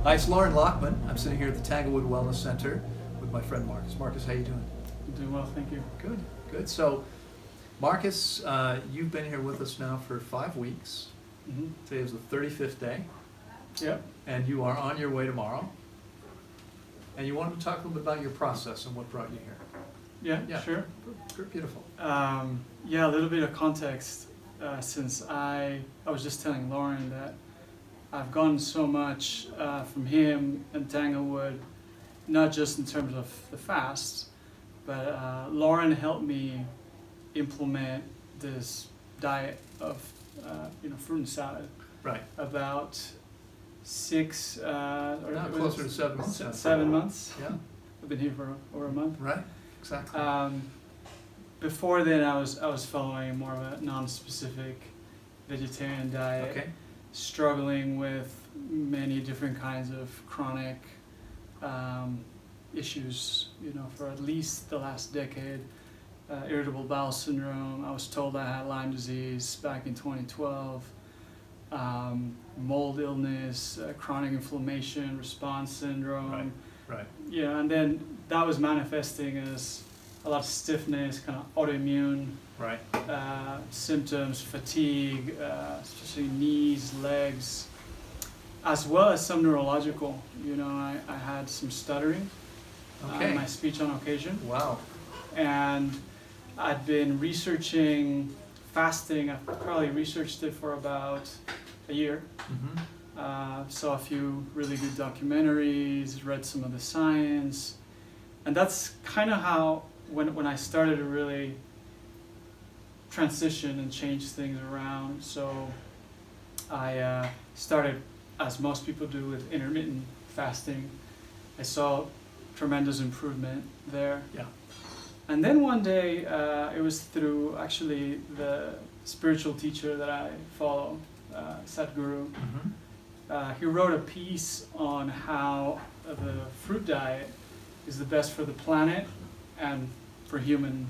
Hi, it's Loren Lockman. I'm sitting here at the Tanglewood Wellness Center with my friend Marcus. Marcus, how you doing? I'm doing well, thank you. Good, good. So, Marcus, you've been here with us now for 5 weeks. Mm-hmm. Today is the 35th day, Yep. and you are on your way tomorrow. And you wanted to talk a little bit about your process and what brought you here. Yeah, sure. Good, beautiful. Yeah, a little bit of context. Since I was just telling Loren that I've gotten so much from him and Tanglewood, not just in terms of the fast, but Loren helped me implement this diet of fruit and salad. Right. About 6 or Now closer to 7 months. 7 months. Yeah. I've been here for over a month. Right. Exactly. Before then, I was following more of a non-specific vegetarian diet, Okay. struggling with many different kinds of chronic issues. For at least the last decade, irritable bowel syndrome. I was told I had Lyme disease back in 2012. Mold illness, chronic inflammation response syndrome. Right. Yeah, and then that was manifesting as a lot of stiffness, kind of autoimmune Right. symptoms, fatigue, especially knees, legs, as well as some neurological. I had some stuttering Okay. in my speech on occasion. Wow. And I'd been researching fasting. I've probably researched it for about a year. Mm-hmm. Saw a few really good documentaries, read some of the science, and that's kind of how, when I started to really transition and change things around. So I started, as most people do, with intermittent fasting. I saw tremendous improvement there. Yeah. And then one day, it was through actually the spiritual teacher that I follow, Sadhguru. Mm-hmm. He wrote a piece on how the fruit diet is the best for the planet and for human.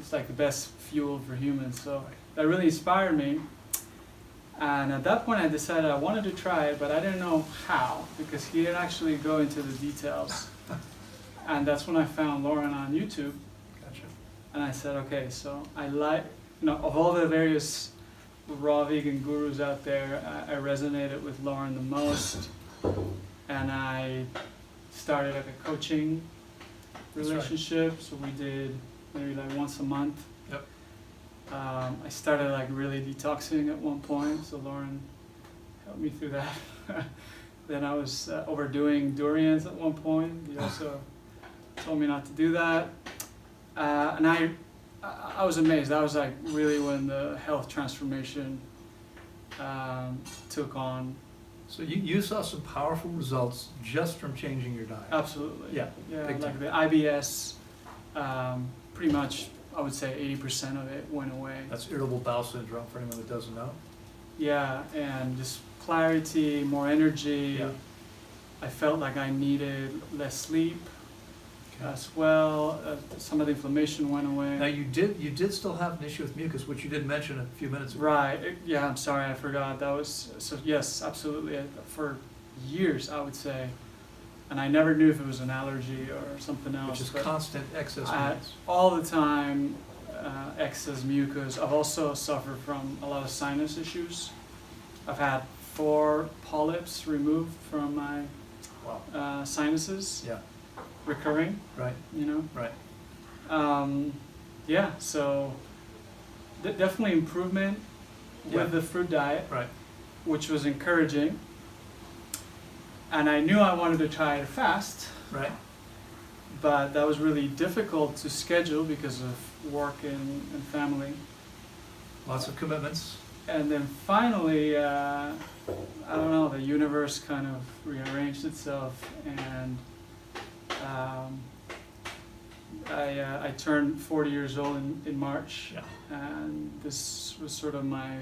It's like the best fuel for humans. So that really inspired me. And at that point I decided I wanted to try it, but I didn't know how, because he didn't actually go into the details. And that's when I found Loren on YouTube. Gotcha. And I said, okay, so of all the various raw vegan gurus out there, I resonated with Loren the most, and I started like a coaching relationship. So we did maybe like once a month. Yep. I started like really detoxing at one point, so Loren helped me through that. Then I was overdoing durians at one point. He also told me not to do that, and I was amazed. That was like really when the health transformation took on. So you saw some powerful results just from changing your diet. Absolutely. Yeah. Big Like time. the IBS, pretty much I would say 80% of it went away. That's irritable bowel syndrome for anyone that doesn't know. Yeah, and just clarity, more energy. Yeah. I felt like I needed less sleep Okay. as well. Some of the inflammation went away. Now you did still have an issue with mucus, which you did mention a few minutes ago. Right. Yeah, I'm sorry, I forgot. That was, so yes, absolutely. For years, I would say, and I never knew if it was an allergy or something else. Which is but constant excess I, mucus. all the time, excess mucus. I've also suffered from a lot of sinus issues. I've had 4 polyps removed from my Wow. sinuses, Yeah. recurring, Right. Right. Yeah, so definitely improvement Yeah. with the fruit diet, Right. which was encouraging. And I knew I wanted to try it fast, Right. but that was really difficult to schedule because of work and family. Lots of commitments. And then finally, I don't know, the universe kind of rearranged itself, and I turned 40 years old in March, Yeah. and this was sort of my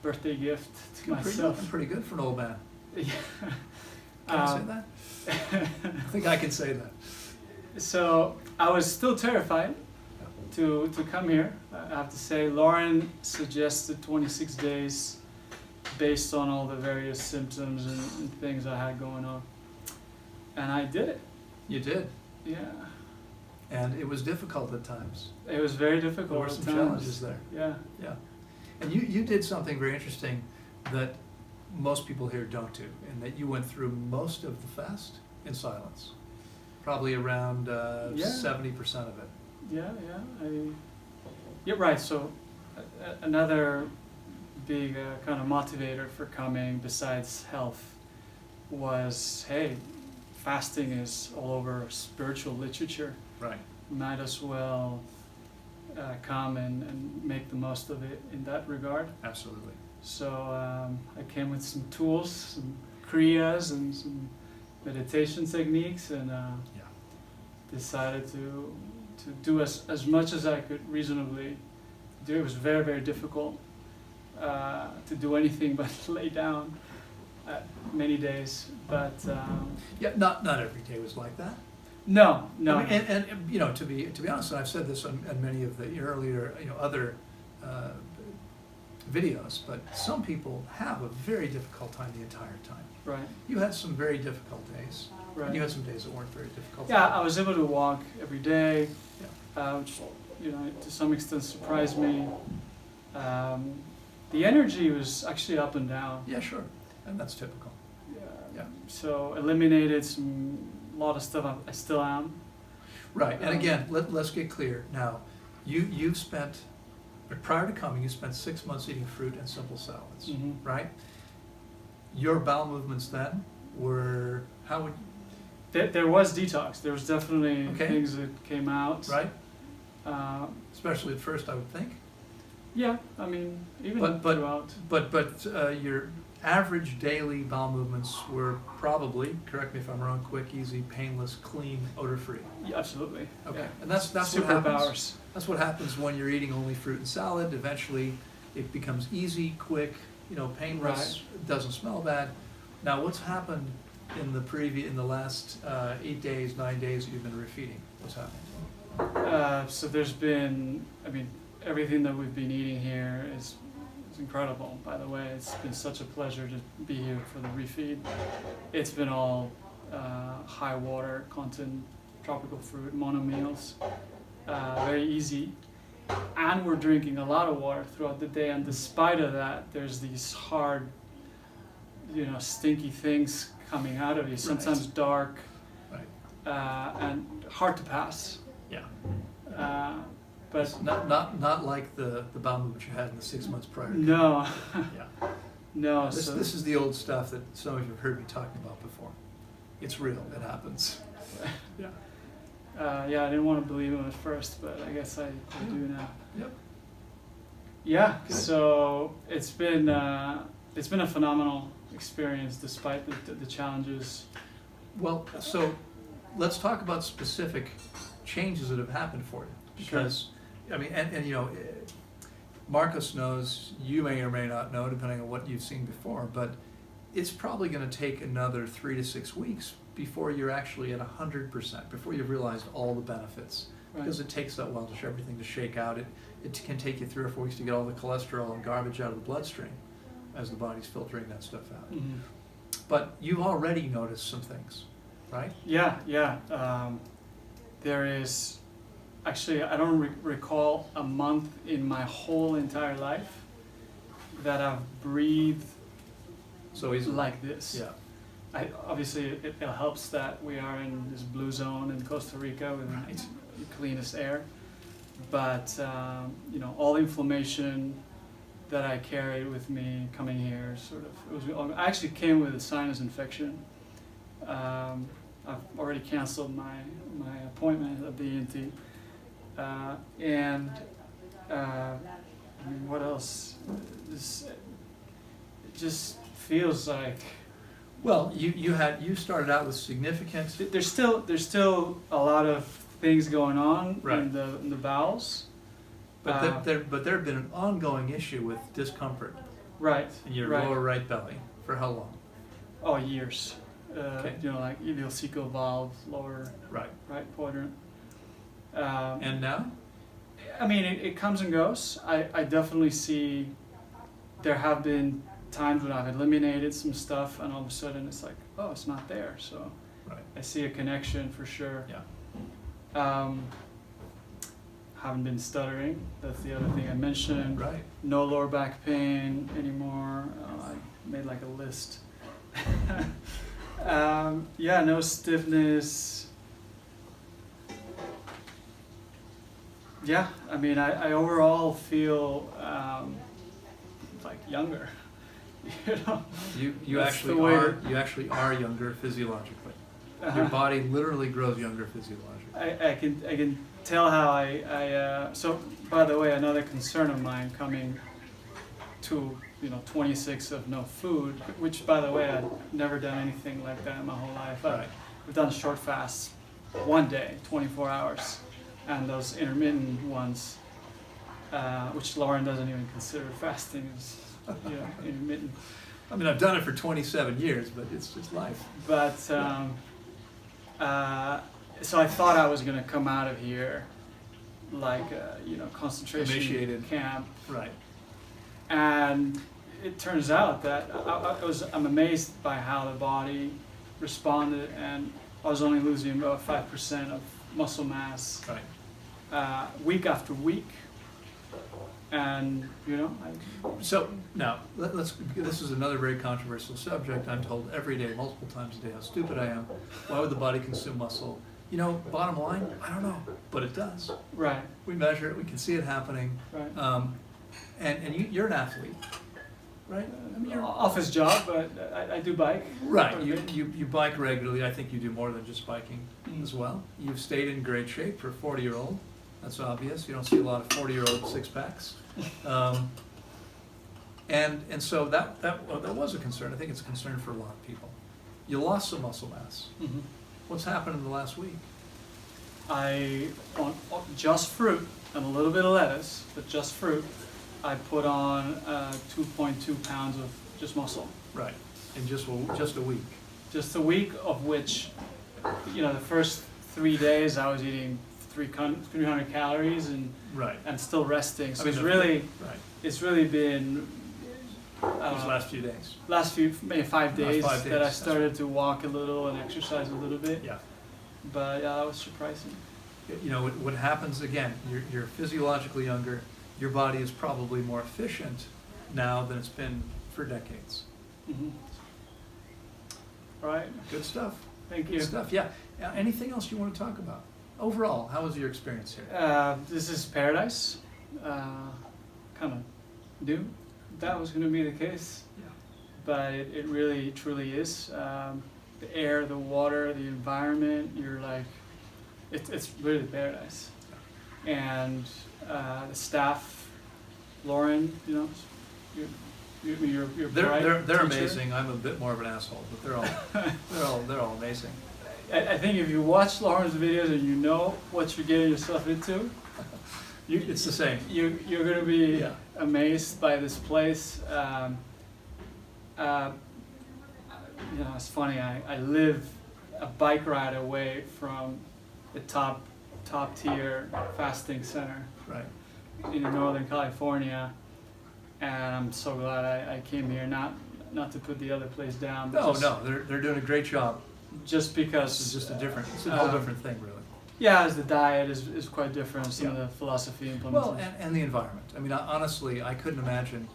birthday gift to myself. Looking pretty good for an old man. Yeah. Can I say that? I think I can say that. So I was still terrified to come here. I have to say, Loren suggested 26 days based on all the various symptoms and things I had going on. And I did it. You did, Yeah. and it was difficult at times. It was very difficult. There were at some times. challenges there. Yeah. Yeah, and you did something very interesting that most people here don't do, in that you went through most of the fast in silence, probably around Yeah. 70% of it. Yeah, yeah, right. So another big kind of motivator for coming, besides health, was, hey, fasting is all over spiritual literature. Right. Might as well come and make the most of it in that regard. Absolutely. So I came with some tools, some kriyas and some meditation techniques, and decided to do as much as I could reasonably do. It was very, very difficult to do anything but lay down many days. But Yeah, not every day was like that. no. I mean, and you know, to be honest, and I've said this on many of the earlier, other videos, but some people have a very difficult time the entire time. Right, You had some very difficult days. right. And you had some days that weren't very difficult. Yeah, I was able to walk every day, Yeah. which, to some extent surprised me. The energy was actually up and down. Yeah, sure, and that's typical. Yeah. So eliminated a lot of stuff I still am. Right, and again, let's get clear now. You've spent, but prior to coming, you spent 6 months eating fruit and simple salads, Mhm. right? Your bowel movements then were, how would, There was detox. There was definitely Okay. things that came out. right? Uh, Especially at first, I would think. yeah, I mean, even But- throughout. But your average daily bowel movements were probably, correct me if I'm wrong, quick, easy, painless, clean, odor-free. Yeah, absolutely. Okay, Yeah. and that's what happens. Superpowers. That's what happens when you're eating only fruit and salad. Eventually, it becomes easy, quick, painless, doesn't smell bad. Now, what's happened in the last 8 days, 9 days that you've been refeeding? What's happened? So there's been, everything that we've been eating here is incredible, by the way. It's been such a pleasure to be here for the refeed. It's been all high water content, tropical fruit, mono meals, very easy. And we're drinking a lot of water throughout the day, and despite of that, there's these hard, stinky things coming out of you, sometimes dark, Right. and hard to pass. Yeah. But It's not like the bowel movement you had in the 6 months prior. no, Yeah. no. This is the old stuff that some of you have heard me talking about before. It's real. It happens. Yeah. I didn't want to believe him at first, but I guess I do now. Yep. Yeah, Good. so it's been a phenomenal experience despite the challenges. Well, so let's talk about specific changes that have happened for you. Because, Marcus knows, you may or may not know, depending on what you've seen before, but it's probably going to take another 3 to 6 weeks before you're actually at 100%, before you've realized all the benefits. Right. Because it takes that while for everything to shake out. It can take you 3 or 4 weeks to get all the cholesterol and garbage out of the bloodstream as the body's filtering that stuff out. Mhm. But you've already noticed some things, right? Yeah. There is, actually, I don't recall a month in my whole entire life that I've breathed So he's like this. yeah. Obviously, it helps that we are in this blue zone in Costa Rica with Right. the cleanest air. But, all the inflammation that I carried with me coming here, I actually came with a sinus infection. I've already canceled my appointment at the ENT. What else? It just feels like Well, you started out with significant. there's still a lot of things going on Right. in the bowels. But there have been an ongoing issue with discomfort Right. in your right. lower right belly. For how long? Oh, years. Okay. Like ileocecal valve, lower Right. right quadrant. And now? It comes and goes. I definitely see there have been times when I've eliminated some stuff, and all of a sudden it's like, oh, it's not there. So Right. I see a connection for sure. Yeah. Haven't been stuttering. That's the other thing I mentioned. Right. No lower back pain anymore. I made like a list. Yeah, no stiffness. Yeah, I mean, I overall feel like younger. You know. You That's actually the way you are younger physiologically. Your body literally grows younger physiologically. I can tell how I so by the way, another concern of mine coming to 26 of no food, which by the way I've never done anything like that in my whole life. Right. We've done short fasts, one day, 24 hours, and those intermittent ones, which Loren doesn't even consider fasting as intermittent. I mean, I've done it for 27 years, but it's just life. But so I thought I was gonna come out of here like concentration Emaciated. camp, Right. and it turns out that I'm amazed by how the body responded, and I was only losing about 5% of muscle mass Right. week after week, and So now this is another very controversial subject. I'm told every day, multiple times a day, how stupid I am. Why would the body consume muscle? Bottom line, I don't know, but it does. right, We measure it. We can see it happening. right. And you're an athlete, right? I mean, you're Office job, but I do bike. right. You bike regularly. I think you do more than just biking as well. You've stayed in great shape for a 40-year-old. That's obvious. You don't see a lot of 40-year-old six packs. And so that was a concern. I think it's a concern for a lot of people. You lost some muscle mass. Mhm. What's happened in the last week? I on just fruit and a little bit of lettuce, but just fruit. I put on 2.2 pounds of just muscle. Right. In just a week. Just a week, of which, the first 3 days I was eating 300 calories and Right. still resting. So I mean, right. it's really been These last few days. maybe 5 days, Last 5 days, that I that's started to walk a little and exercise a little bit. Yeah. But yeah, that was surprising. What happens again? You're physiologically younger. Your body is probably more efficient now than it's been for decades. Mm-hmm. All right. Good stuff. Thank you. Good stuff. Yeah. Anything else you want to talk about? Overall, how was your experience here? This is paradise. Kind of knew that was going to be the case, Yeah. but it really truly is. The air, the water, the environment. You're like, it's really paradise. And the staff, Loren, you're bright They're teacher. amazing. I'm a bit more of an asshole, but they're all amazing. I think if you watch Loren's videos and you know what you're getting yourself into, It's the same. you're going to be Yeah. amazed by this place. It's funny. I live a bike ride away from the top tier fasting center Right. in Northern California, and I'm so glad I came here. Not to put the other place down. But They're doing a great job. just because It's just it's a whole different thing, really. Yeah, as the diet is quite different. Some of Yeah. the philosophy implemented. Well, and the environment. I mean, honestly, I couldn't imagine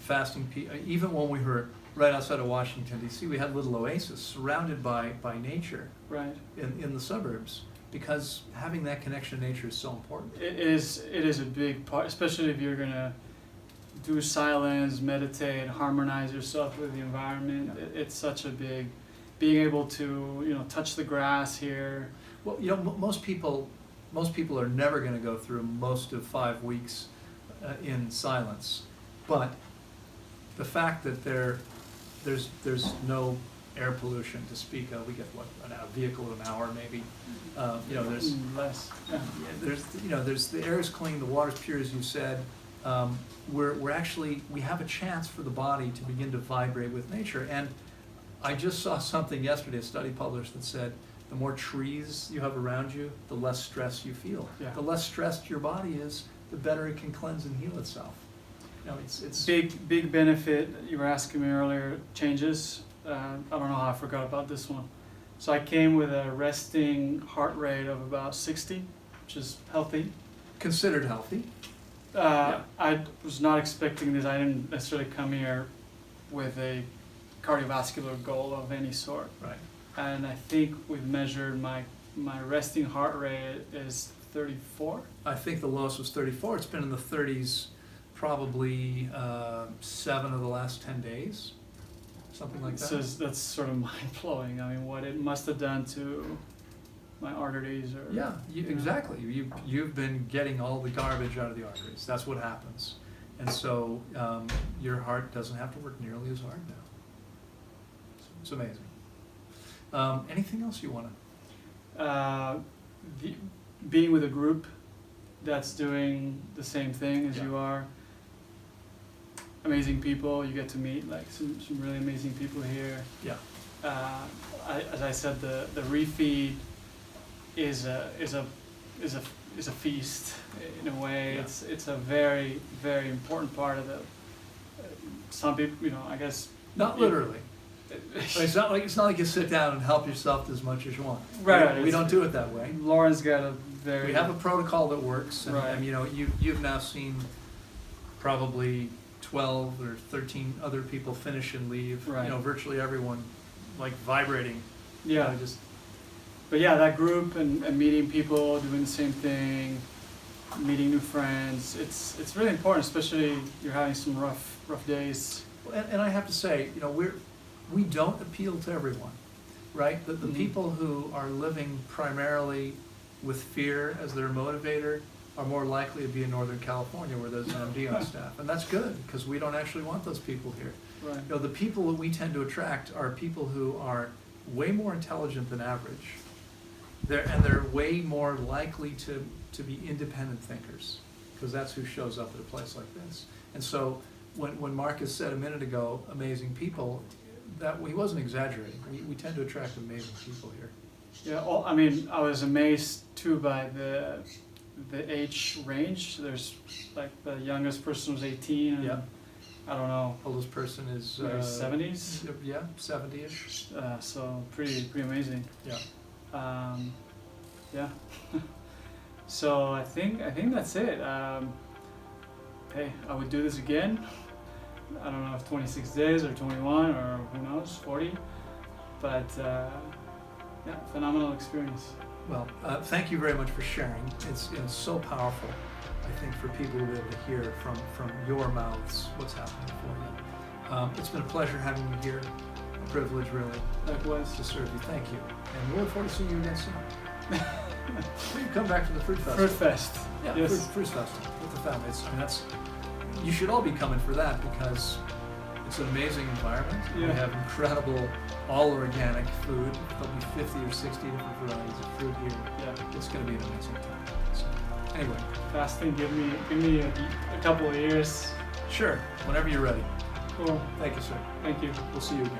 fasting. Even when we were right outside of Washington, D.C., we had a little oasis surrounded by nature right. in the suburbs, because having that connection to nature is so important. It is a big part, especially if you're gonna do silence, meditate, harmonize yourself with the environment. Yeah. It's such a big, being able to touch the grass here. Well, most people are never going to go through most of 5 weeks in silence, but the fact that there's no air pollution to speak of. We get a vehicle an hour maybe. There's Less. Yeah. there's the air is clean, the water's pure, as you said. We have a chance for the body to begin to vibrate with nature. And I just saw something yesterday, a study published, that said the more trees you have around you, the less stress you feel. Yeah. The less stressed your body is, the better it can cleanse and heal itself. You know, it's Big benefit, you were asking me earlier, changes. I don't know how I forgot about this one. So I came with a resting heart rate of about 60, which is healthy. considered healthy. I was not expecting this. I didn't necessarily come here with a cardiovascular goal of any sort. Right. And I think we've measured my resting heart rate is 34. I think the lowest was 34. It's been in the 30s probably 7 of the last 10 days, something like that. So that's sort of mind blowing. I mean, what it must have done to my arteries or Yeah, exactly. You've been getting all the garbage out of the arteries. That's what happens. And so your heart doesn't have to work nearly as hard now. It's amazing. Anything else you want to? Being with a group that's doing the same thing as Yeah. you are. Amazing people. You get to meet like some really amazing people here. Yeah. As I said, the refeed is a feast in a way. Yeah. It's a very, very important part of the. Some people, you know, I guess. Not literally. But it's not like you sit down and help yourself as much as you want. Right. We don't do it that way. Lauren's got a very. We have a protocol that works, and, Right. and you know, you've now seen probably 12 or 13 other people finish and leave. Right. You know, virtually everyone like vibrating. Yeah. Just But yeah, that group and meeting people doing the same thing, meeting new friends, it's really important, especially you're having some rough days. and I have to say, you know, we don't appeal to everyone, right? The Mhm. people who are living primarily with fear as their motivator are more likely to be in Northern California where there's an MD on staff, and that's good because we don't actually want those people here. Right. You know, the people that we tend to attract are people who are way more intelligent than average. They're way more likely to be independent thinkers, because that's who shows up at a place like this. And so when Marcus said a minute ago, amazing people, that he wasn't exaggerating. We tend to attract amazing people here. Yeah, I mean, I was amazed too by the age range. There's like the youngest person was 18, and Yeah. I don't know, Oldest person is maybe 70s. Yeah, 70-ish. So pretty amazing. Yeah. Yeah. So I think that's it. Hey, I would do this again. I don't know if 26 days or 21 or who knows, 40. But yeah, phenomenal experience. Well, thank you very much for sharing. It's so powerful, I think, for people to be able to hear from your mouths what's happening for you. It's been a pleasure having you here. A privilege, really, Likewise. to serve you. Thank you. And we look forward to seeing you again soon. You come back to the Fruit Festival. Fruit Fest. Yeah, Yes. Fruit Festival with the family. You should all be coming for that because it's an amazing environment. We Yeah. have incredible, all organic food. There'll be 50 or 60 different varieties of fruit here. Yeah. It's going to be an amazing time. So, anyway, Fasting. Give me a couple of years. sure, whenever you're ready. Cool. Thank you, sir. Thank you. We'll see you again.